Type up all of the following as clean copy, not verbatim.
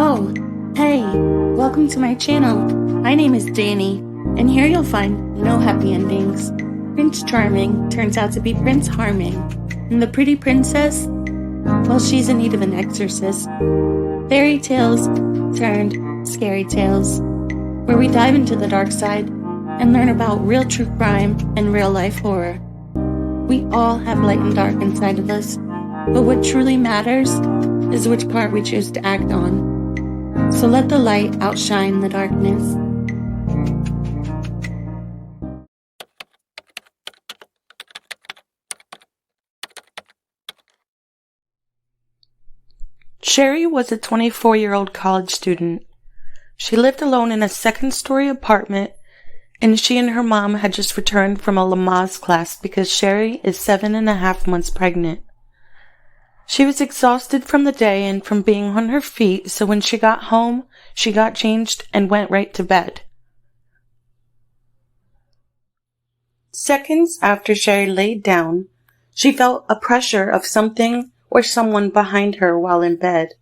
Oh, hey, welcome to my channel. My name is Danny, and here you'll find no happy endings. Prince Charming turns out to be Prince Harming, and the pretty princess, well, she's in need of an exorcist. Fairy tales turned scary tales, where we dive into the dark side and learn about real true crime and real life horror. We all have light and dark inside of us, but what truly matters is which part we choose to act on. So let the light outshine the darkness. Sherry was a 24-year-old college student. She lived alone in a second-story apartment, and she and her mom had just returned from a Lamaze class because Sherry is 7.5 months pregnant. She was exhausted from the day and from being on her feet, so when she got home, she got changed and went right to bed. Seconds after Sherry laid down, she felt a pressure of something or someone behind her while in bed.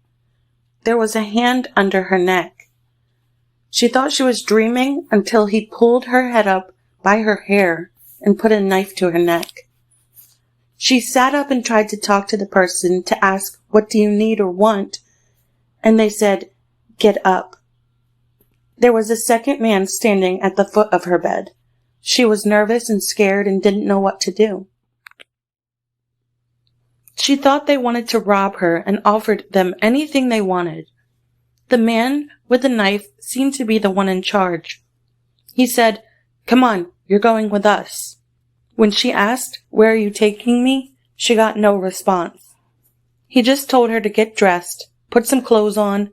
There was a hand under her neck. She thought she was dreaming until he pulled her head up by her hair and put a knife to her neck. She sat up and tried to talk to the person to ask, "What do you need or want?" And they said, "Get up." There was a second man standing at the foot of her bed. She was nervous and scared and didn't know what to do. She thought they wanted to rob her and offered them anything they wanted. The man with the knife seemed to be the one in charge. He said, "Come on, you're going with us." When she asked, "Where are you taking me?" she got no response. He just told her to get dressed, put some clothes on,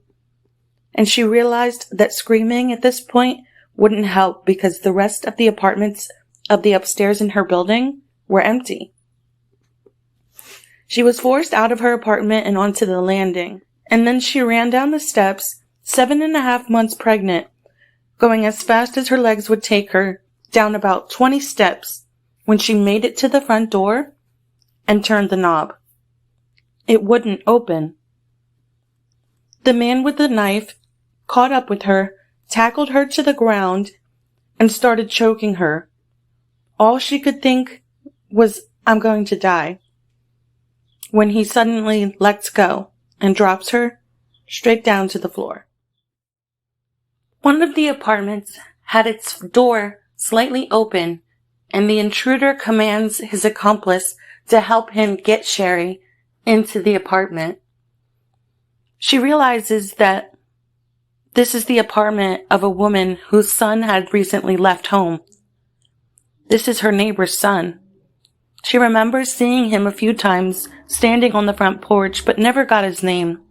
and she realized that screaming at this point wouldn't help because the rest of the apartments of the upstairs in her building were empty. She was forced out of her apartment and onto the landing, and then she ran down the steps, 7.5 months pregnant, going as fast as her legs would take her, down about 20 steps, when she made it to the front door and turned the knob. It wouldn't open. The man with the knife caught up with her, tackled her to the ground, and started choking her. All she could think was, "I'm going to die," when he suddenly lets go and drops her straight down to the floor. One of the apartments had its door slightly open, and the intruder commands his accomplice to help him get Sherry into the apartment. She realizes that this is the apartment of a woman whose son had recently left home. This is her neighbor's son. She remembers seeing him a few times standing on the front porch, but never got his name.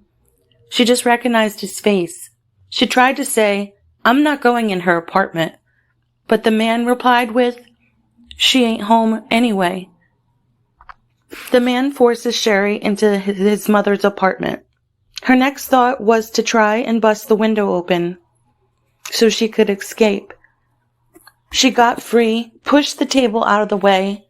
She just recognized his face. She tried to say, "I'm not going in her apartment," but the man replied with, "She ain't home anyway." The man forces Sherry into his mother's apartment. Her next thought was to try and bust the window open so she could escape. She got free, pushed the table out of the way,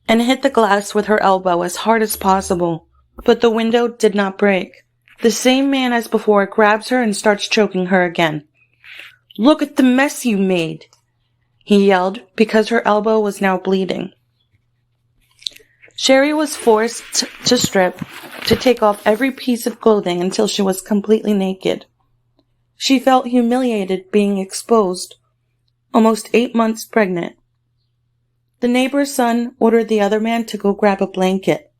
and hit the glass with her elbow as hard as possible, but the window did not break. The same man as before grabs her and starts choking her again. "Look at the mess you made," he yelled, because her elbow was now bleeding. Sherry was forced to strip, to take off every piece of clothing until she was completely naked. She felt humiliated being exposed, almost 8 months pregnant. The neighbor's son ordered the other man to go grab a blanket,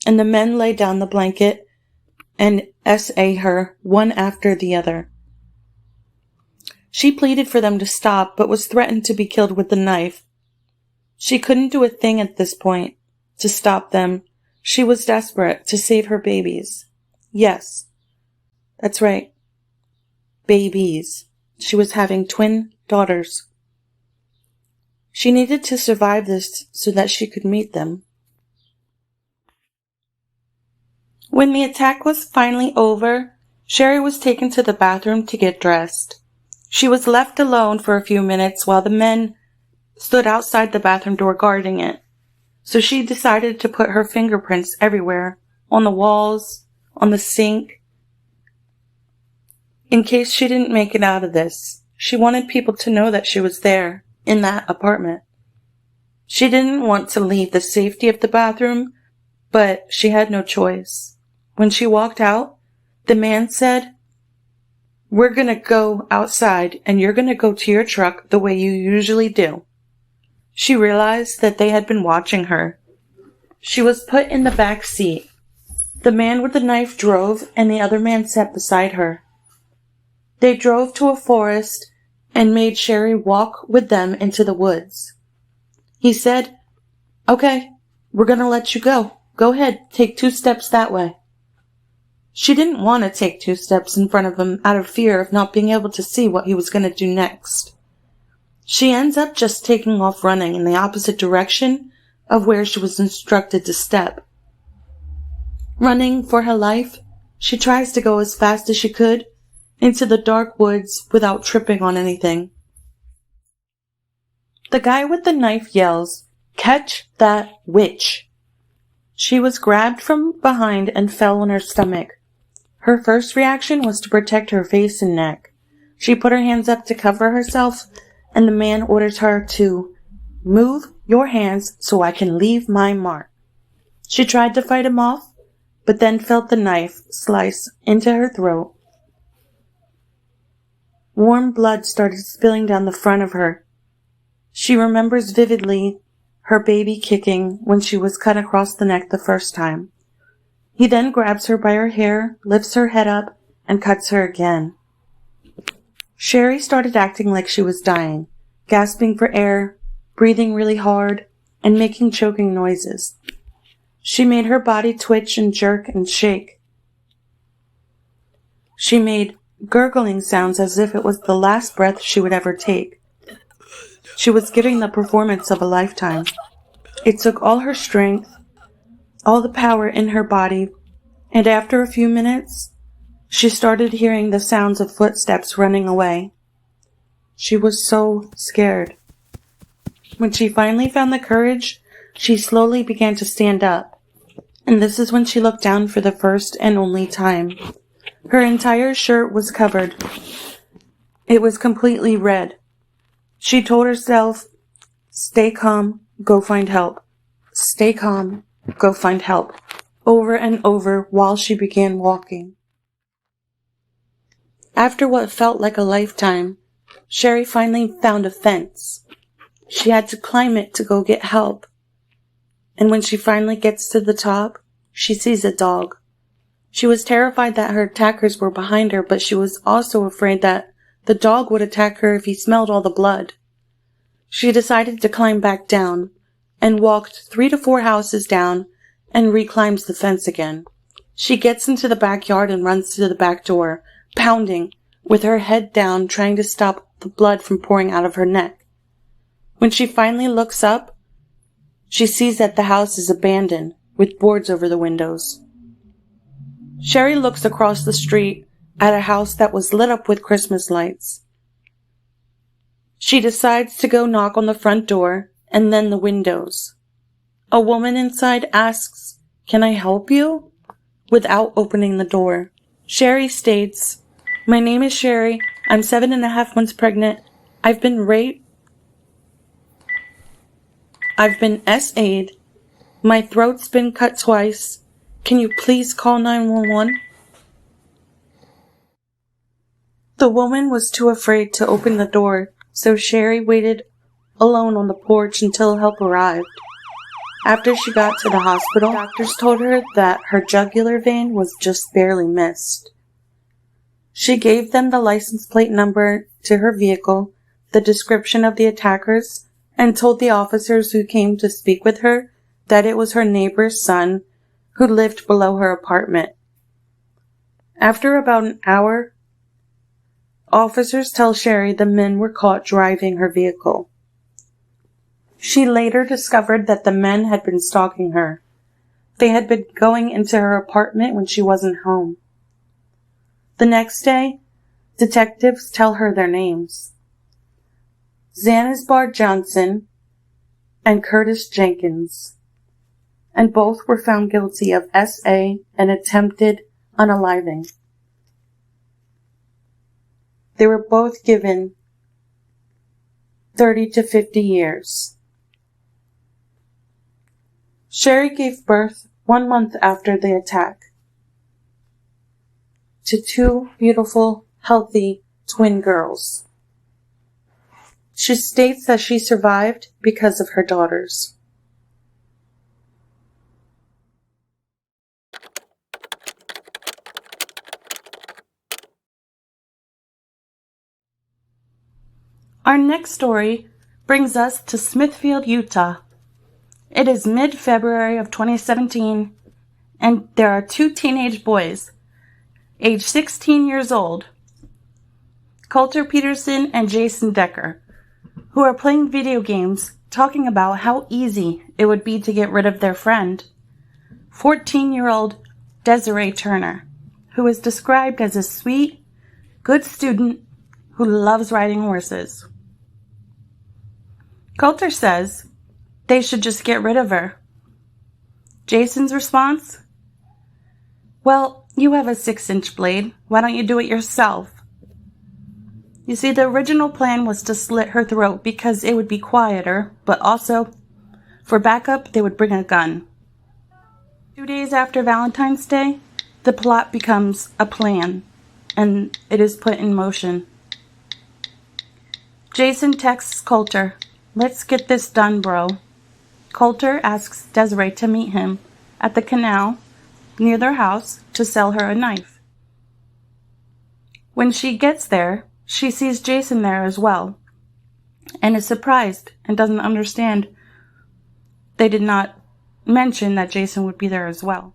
and the men laid down the blanket and SA her one after the other. She pleaded for them to stop, but was threatened to be killed with the knife. She couldn't do a thing at this point to stop them. She was desperate to save her babies. Yes, that's right. Babies. She was having twin daughters. She needed to survive this so that she could meet them. When the attack was finally over, Sherry was taken to the bathroom to get dressed. She was left alone for a few minutes while the men stood outside the bathroom door guarding it. So she decided to put her fingerprints everywhere, on the walls, on the sink, In case she didn't make it out of this, she wanted people to know that she was there, in that apartment. She didn't want to leave the safety of the bathroom, but she had no choice. When she walked out, the man said, "We're gonna go outside and you're gonna go to your truck the way you usually do." She realized that they had been watching her. She was put in the back seat. The man with the knife drove and the other man sat beside her. They drove to a forest and made Sherry walk with them into the woods. He said, "Okay, we're gonna let you go. Go ahead, take 2 steps that way." She didn't want to take 2 steps in front of him out of fear of not being able to see what he was going to do next. She ends up just taking off running in the opposite direction of where she was instructed to step. Running for her life, she tries to go as fast as she could into the dark woods without tripping on anything. The guy with the knife yells, "Catch that witch!" She was grabbed from behind and fell on her stomach. Her first reaction was to protect her face and neck. She put her hands up to cover herself, and the man ordered her to move your hands so I can leave my mark. She tried to fight him off, but then felt the knife slice into her throat. Warm blood started spilling down the front of her. She remembers vividly her baby kicking when she was cut across the neck the first time. He then grabs her by her hair, lifts her head up, and cuts her again. Sherry started acting like she was dying, gasping for air, breathing really hard, and making choking noises. She made her body twitch and jerk and shake. She made gurgling sounds as if it was the last breath she would ever take. She was giving the performance of a lifetime. It took all her strength, all the power in her body, and after a few minutes, she started hearing the sounds of footsteps running away. She was so scared. When she finally found the courage, she slowly began to stand up, and this is when she looked down for the first and only time. Her entire shirt was covered. It was completely red. She told herself, "Stay calm, go find help. Stay calm, go find help," over and over while she began walking. After what felt like a lifetime, Sherry finally found a fence. She had to climb it to go get help. And when she finally gets to the top, she sees a dog. She was terrified that her attackers were behind her, but she was also afraid that the dog would attack her if he smelled all the blood. She decided to climb back down, and walked 3 to 4 houses down, and reclimbs the fence again. She gets into the backyard and runs to the back door, pounding, with her head down, trying to stop the blood from pouring out of her neck. When she finally looks up, she sees that the house is abandoned, with boards over the windows. Sherry looks across the street at a house that was lit up with Christmas lights. She decides to go knock on the front door and then the windows. A woman inside asks, "Can I help you?" without opening the door. Sherry states, "My name is Sherry. I'm 7.5 months pregnant. I've been raped. I've been SA'd. My throat's been cut twice. Can you please call 911? The woman was too afraid to open the door, so Sherry waited alone on the porch until help arrived. After she got to the hospital, doctors told her that her jugular vein was just barely missed. She gave them the license plate number to her vehicle, the description of the attackers, and told the officers who came to speak with her that it was her neighbor's son who lived below her apartment. After about an hour, officers tell Sherry the men were caught driving her vehicle. She later discovered that the men had been stalking her. They had been going into her apartment when she wasn't home. The next day, detectives tell her their names: Zanzibar Johnson and Curtis Jenkins, and both were found guilty of SA and attempted unaliving. they were both given 30 to 50 years. Sherry gave birth 1 month after the attack to 2 beautiful, healthy twin girls. She states that she survived because of her daughters. Our next story brings us to Smithfield, Utah. It is mid-February of 2017, and there are 2 teenage boys, age 16 years old, Coulter Peterson and Jason Decker, who are playing video games, talking about how easy it would be to get rid of their friend, 14-year-old Desiree Turner, who is described as a sweet, good student who loves riding horses. Coulter says they should just get rid of her. Jason's response? Well, you have a 6-inch blade. Why don't you do it yourself? You see, the original plan was to slit her throat because it would be quieter, but also, for backup, they would bring a gun. 2 days after Valentine's Day, the plot becomes a plan, and it is put in motion. Jason texts Coulter, "Let's get this done, bro." Coulter asks Desiree to meet him at the canal near their house to sell her a knife. When she gets there, she sees Jason there as well, and is surprised and doesn't understand they did not mention that Jason would be there as well.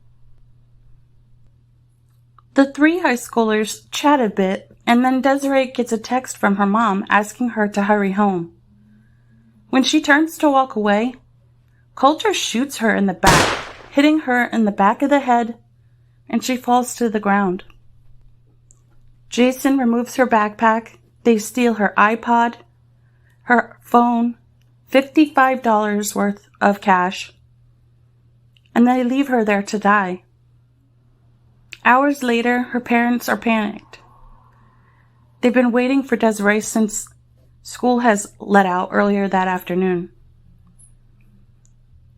The 3 high schoolers chat a bit, and then Desiree gets a text from her mom asking her to hurry home. When she turns to walk away, Coulter shoots her in the back, hitting her in the back of the head, and she falls to the ground. Jason removes her backpack. They steal her iPod, her phone, $55 worth of cash, and they leave her there to die. Hours later, her parents are panicked. They've been waiting for Desiree since school has let out earlier that afternoon.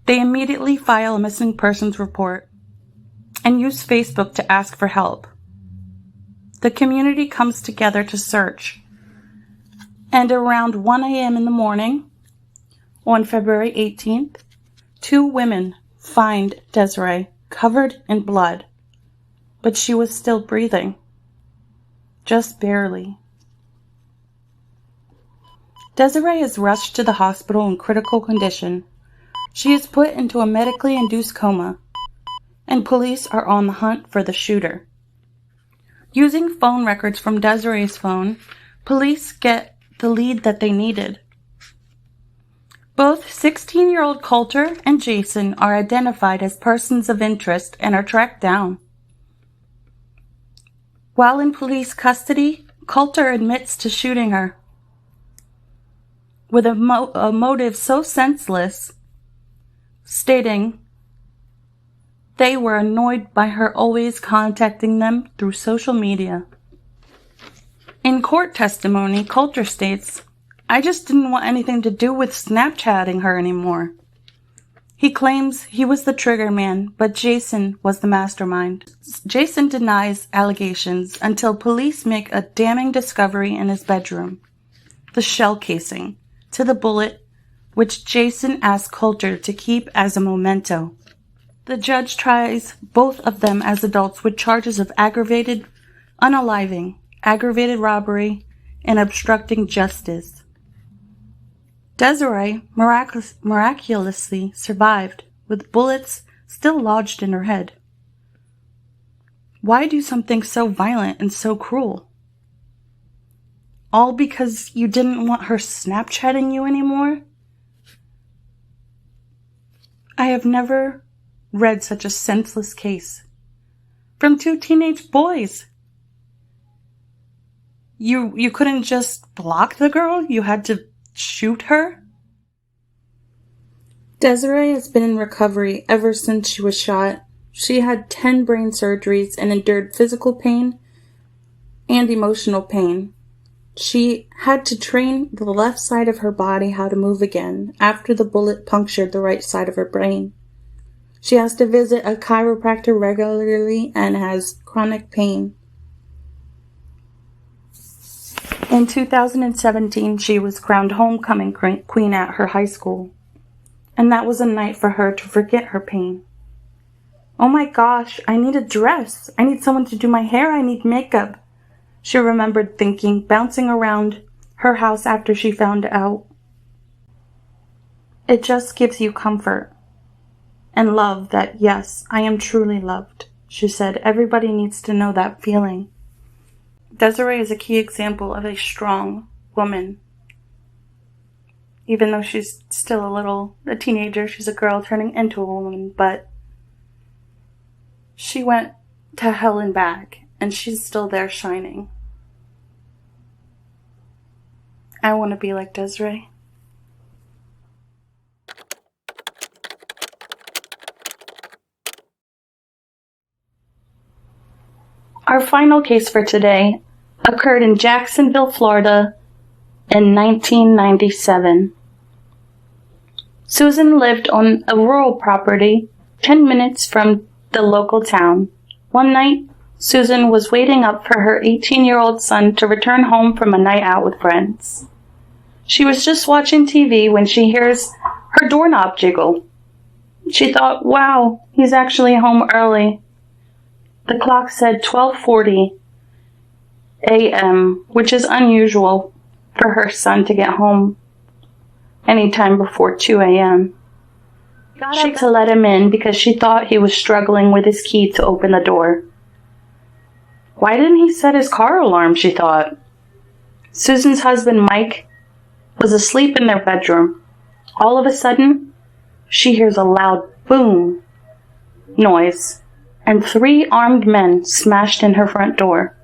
They immediately file a missing persons report and use Facebook to ask for help. The community comes together to search, and around 1 a.m. in the morning, on February 18th, 2 women find Desiree covered in blood, but she was still breathing, just barely. Desiree is rushed to the hospital in critical condition. She is put into a medically induced coma, and police are on the hunt for the shooter. Using phone records from Desiree's phone, police get the lead that they needed. Both 16-year-old Coulter and Jason are identified as persons of interest and are tracked down. While in police custody, Coulter admits to shooting her with a motive so senseless, stating they were annoyed by her always contacting them through social media. In court testimony, Coulter states, "I just didn't want anything to do with Snapchatting her anymore." He claims he was the trigger man, but Jason was the mastermind. Jason denies allegations until police make a damning discovery in his bedroom: the shell casing to the bullet, which Jason asked Coulter to keep as a memento. The judge tries both of them as adults with charges of aggravated unaliving, aggravated robbery, and obstructing justice. Desiree miraculously survived, with bullets still lodged in her head. Why do something so violent and so cruel? All because you didn't want her Snapchatting you anymore? I have never read such a senseless case. From 2 teenage boys. You couldn't just block the girl? You had to shoot her? Desiree has been in recovery ever since she was shot. She had 10 brain surgeries and endured physical pain and emotional pain. She had to train the left side of her body how to move again after the bullet punctured the right side of her brain. She has to visit a chiropractor regularly and has chronic pain. In 2017, she was crowned homecoming queen at her high school, and that was a night for her to forget her pain. Oh my gosh, I need a dress. I need someone to do my hair. I need makeup, she remembered thinking, bouncing around her house after she found out. It just gives you comfort and love that, yes, I am truly loved, she said. Everybody needs to know that feeling. Desiree is a key example of a strong woman. Even though she's still a teenager, she's a girl turning into a woman, but she went to hell and back, and she's still there shining. I want to be like Desiree. Our final case for today occurred in Jacksonville, Florida in 1997. Susan lived on a rural property 10 minutes from the local town. One night, Susan was waiting up for her 18-year-old son to return home from a night out with friends. She was just watching TV when she hears her doorknob jiggle. She thought, wow, he's actually home early. The clock said 12:40 a.m., which is unusual for her son to get home any time before 2 a.m. She to let him in because she thought he was struggling with his key to open the door. Why didn't he set his car alarm, she thought. Susan's husband, Mike, was asleep in their bedroom. All of a sudden, she hears a loud boom noise, and 3 armed men smashed in her front door.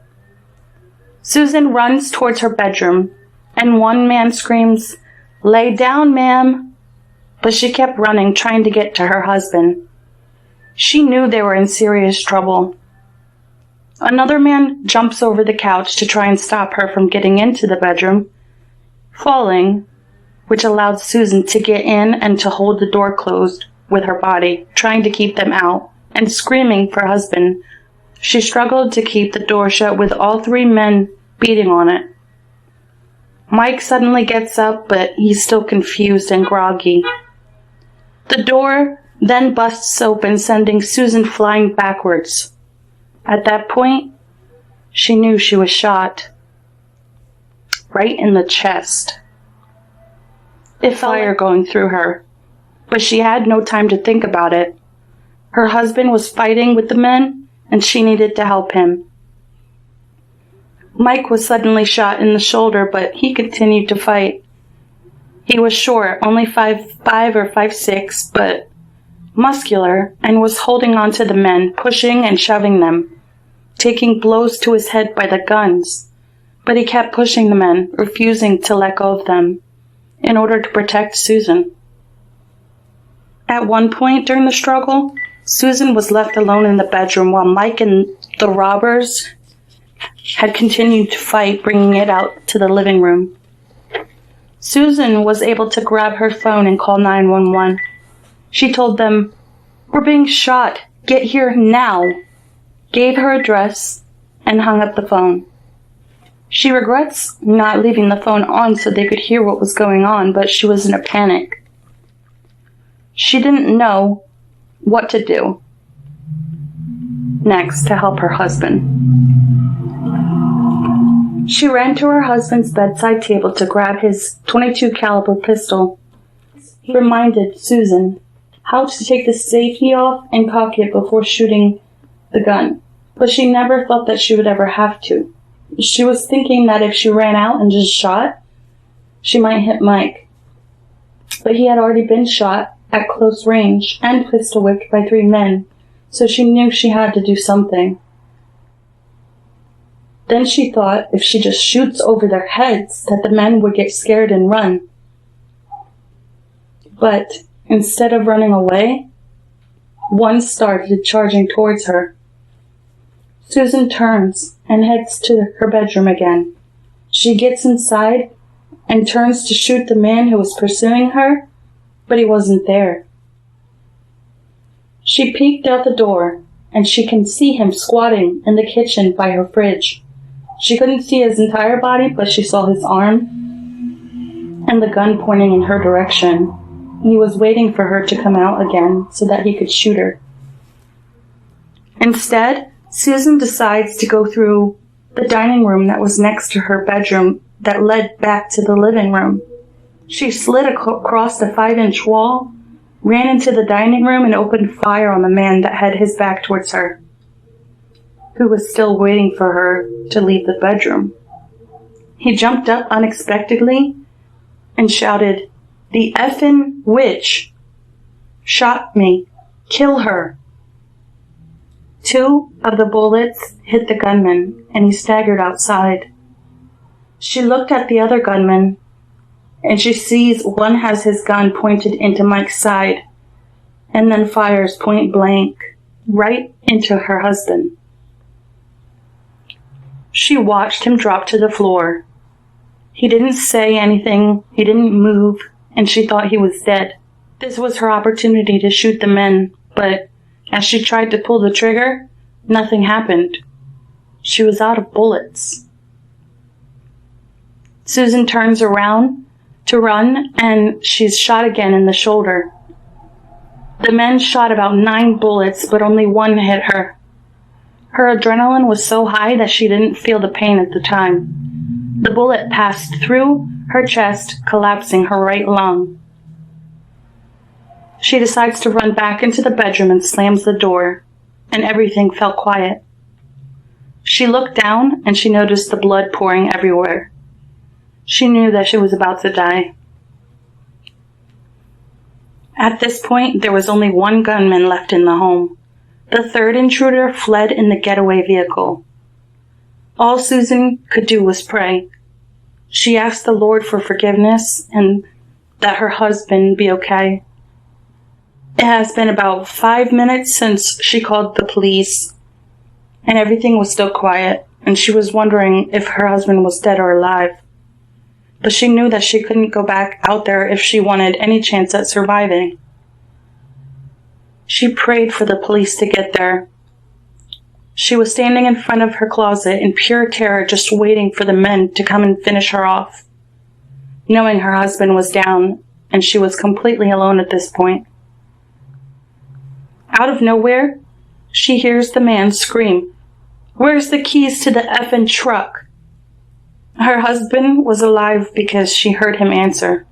Susan runs towards her bedroom, and one man screams, "Lay down, ma'am." But she kept running, trying to get to her husband. She knew they were in serious trouble. Another man jumps over the couch to try and stop her from getting into the bedroom, falling, which allowed Susan to get in and to hold the door closed with her body, trying to keep them out, and screaming for her husband. She struggled to keep the door shut with all 3 men beating on it. Mike suddenly gets up, but he's still confused and groggy. The door then busts open, sending Susan flying backwards. At that point, she knew she was shot. Right in the chest. It felt fire going through her, but she had no time to think about it. Her husband was fighting with the men, and she needed to help him. Mike was suddenly shot in the shoulder, but he continued to fight. He was short, only 5'5" or 5'6", but muscular, and was holding on to the men, pushing and shoving them, taking blows to his head by the guns. But he kept pushing the men, refusing to let go of them, in order to protect Susan. At one point during the struggle, Susan was left alone in the bedroom while Mike and the robbers had continued to fight, bringing it out to the living room. Susan was able to grab her phone and call 911. She told them, "We're being shot. Get here now," gave her address, and hung up the phone. She regrets not leaving the phone on so they could hear what was going on, but she was in a panic. She didn't know what to do next to help her husband. She ran to her husband's bedside table to grab his .22 caliber pistol. He reminded Susan how to take the safety off and cock it before shooting the gun, but she never thought that she would ever have to. She was thinking that if she ran out and just shot, she might hit Mike. But he had already been shot at close range and pistol whipped by 3 men, so she knew she had to do something. Then she thought if she just shoots over their heads that the men would get scared and run. But instead of running away, one started charging towards her. Susan turns and heads to her bedroom again. She gets inside and turns to shoot the man who was pursuing her, but he wasn't there. She peeked out the door, and she can see him squatting in the kitchen by her fridge. She couldn't see his entire body, but she saw his arm and the gun pointing in her direction. He was waiting for her to come out again so that he could shoot her. Instead, Susan decides to go through the dining room that was next to her bedroom that led back to the living room. She slid across the 5-inch wall, ran into the dining room, and opened fire on the man that had his back towards her, who was still waiting for her to leave the bedroom. He jumped up unexpectedly and shouted, "The effing witch shot me. Kill her." 2 of the bullets hit the gunman, and he staggered outside. She looked at the other gunman, and she sees one has his gun pointed into Mike's side, and then fires point blank right into her husband. She watched him drop to the floor. He didn't say anything, he didn't move, and she thought he was dead. This was her opportunity to shoot the men, but as she tried to pull the trigger, nothing happened. She was out of bullets. Susan turns around to run, and she's shot again in the shoulder. The men shot about 9 bullets, but only 1 hit her. Her adrenaline was so high that she didn't feel the pain at the time. The bullet passed through her chest, collapsing her right lung. She decides to run back into the bedroom and slams the door, and everything fell quiet. She looked down, and she noticed the blood pouring everywhere. She knew that she was about to die. At this point, there was only 1 gunman left in the home. The 3rd intruder fled in the getaway vehicle. All Susan could do was pray. She asked the Lord for forgiveness and that her husband be okay. It has been about 5 minutes since she called the police, and everything was still quiet, and she was wondering if her husband was dead or alive. But she knew that she couldn't go back out there if she wanted any chance at surviving. She prayed for the police to get there. She was standing in front of her closet in pure terror, just waiting for the men to come and finish her off, knowing her husband was down and she was completely alone at this point. Out of nowhere, she hears the man scream, "Where's the keys to the effing truck?" Her husband was alive because she heard him answer,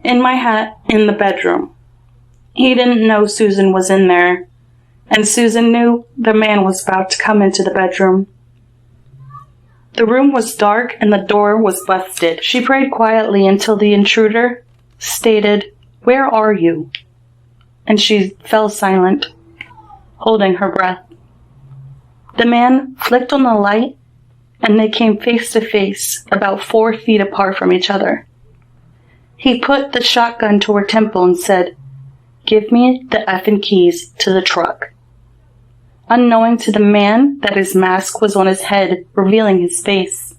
"In my hat in the bedroom." He didn't know Susan was in there, and Susan knew the man was about to come into the bedroom. The room was dark and the door was busted. She prayed quietly until the intruder stated, "Where are you?" And she fell silent, holding her breath. The man flicked on the light, and they came face to face, about 4 feet apart from each other. He put the shotgun to her temple and said, "Give me the effing keys to the truck." Unknowing to the man that his mask was on his head, revealing his face.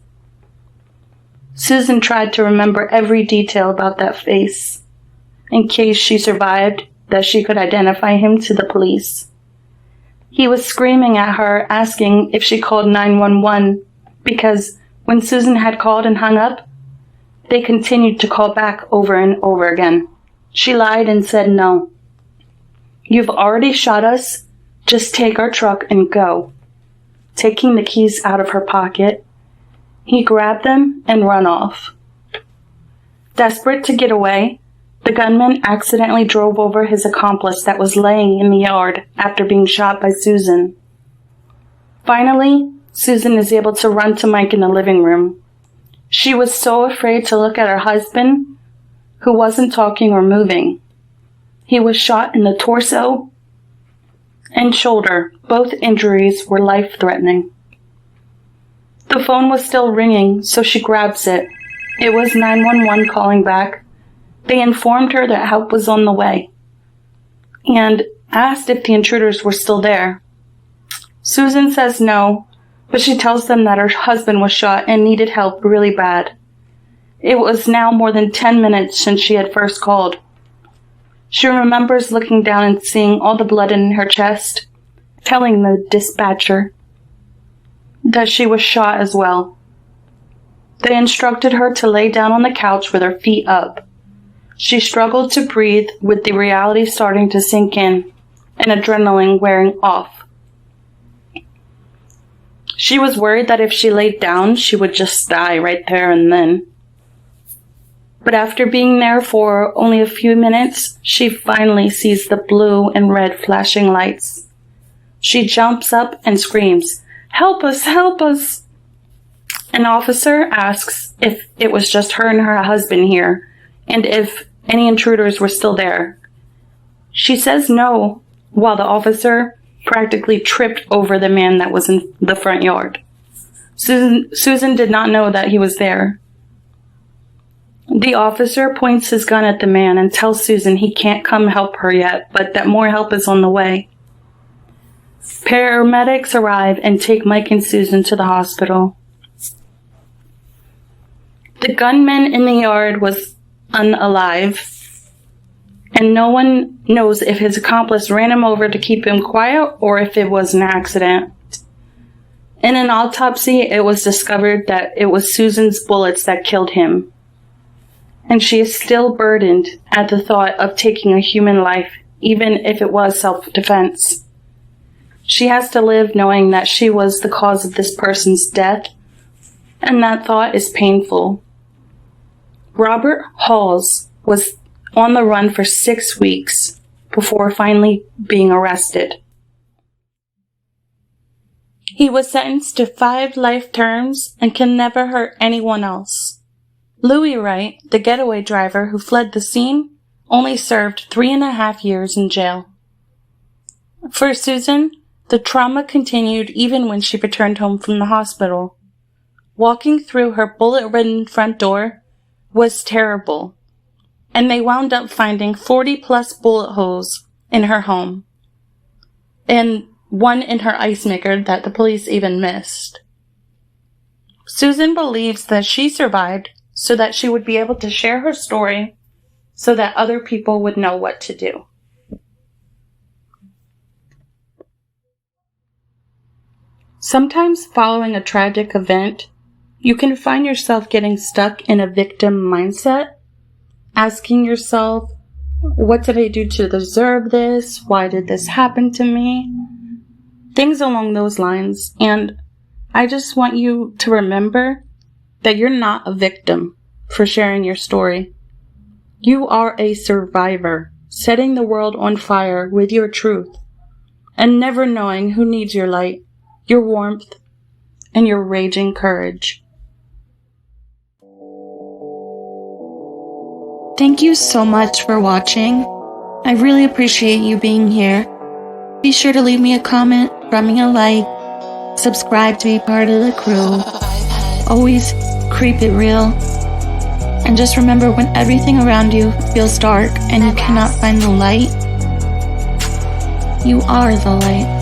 Susan tried to remember every detail about that face, in case she survived, that she could identify him to the police. He was screaming at her, asking if she called 911, because when Susan had called and hung up, they continued to call back over and over again. She lied and said no. "You've already shot us. Just take our truck and go." Taking the keys out of her pocket, he grabbed them and ran off. Desperate to get away, the gunman accidentally drove over his accomplice that was laying in the yard after being shot by Susan. Finally, Susan is able to run to Mike in the living room. She was so afraid to look at her husband, who wasn't talking or moving. He was shot in the torso and shoulder. Both injuries were life-threatening. The phone was still ringing, so she grabs it. It was 911 calling back. They informed her that help was on the way and asked if the intruders were still there. Susan says no, but she tells them that her husband was shot and needed help really bad. It was now more than 10 minutes since she had first called. She remembers looking down and seeing all the blood in her chest, telling the dispatcher that she was shot as well. They instructed her to lay down on the couch with her feet up. She struggled to breathe with the reality starting to sink in and adrenaline wearing off. She was worried that if she laid down, she would just die right there and then. But after being there for only a few minutes, she finally sees the blue and red flashing lights. She jumps up and screams, "Help us! Help us!" An officer asks if it was just her and her husband here, and if any intruders were still there. She says no, while the officer practically tripped over the man that was in the front yard. Susan did not know that he was there. The officer points his gun at the man and tells Susan he can't come help her yet, but that more help is on the way. Paramedics arrive and take Mike and Susan to the hospital. The gunman in the yard was unalive, and no one knows if his accomplice ran him over to keep him quiet or if it was an accident. In an autopsy, it was discovered that it was Susan's bullets that killed him, and she is still burdened at the thought of taking a human life, even if it was self-defense. She has to live knowing that she was the cause of this person's death, and that thought is painful. Robert Halls was on the run for 6 weeks before finally being arrested. He was sentenced to 5 life terms and can never hurt anyone else. Louis Wright, the getaway driver who fled the scene, only served 3.5 years in jail. For Susan, the trauma continued even when she returned home from the hospital. Walking through her bullet-ridden front door was terrible, and they wound up finding 40-plus bullet holes in her home, and one in her ice maker that the police even missed. Susan believes that she survived so that she would be able to share her story so that other people would know what to do. Sometimes following a tragic event, you can find yourself getting stuck in a victim mindset, asking yourself, what did I do to deserve this? Why did this happen to me? Things along those lines. And I just want you to remember that you're not a victim for sharing your story. You are a survivor, setting the world on fire with your truth, and never knowing who needs your light, your warmth, and your raging courage. Thank you so much for watching. I really appreciate you being here. Be sure to leave me a comment, drop me a like, subscribe to be part of the crew. Always keep it real. And just remember, when everything around you feels dark and you cannot find the light, you are the light.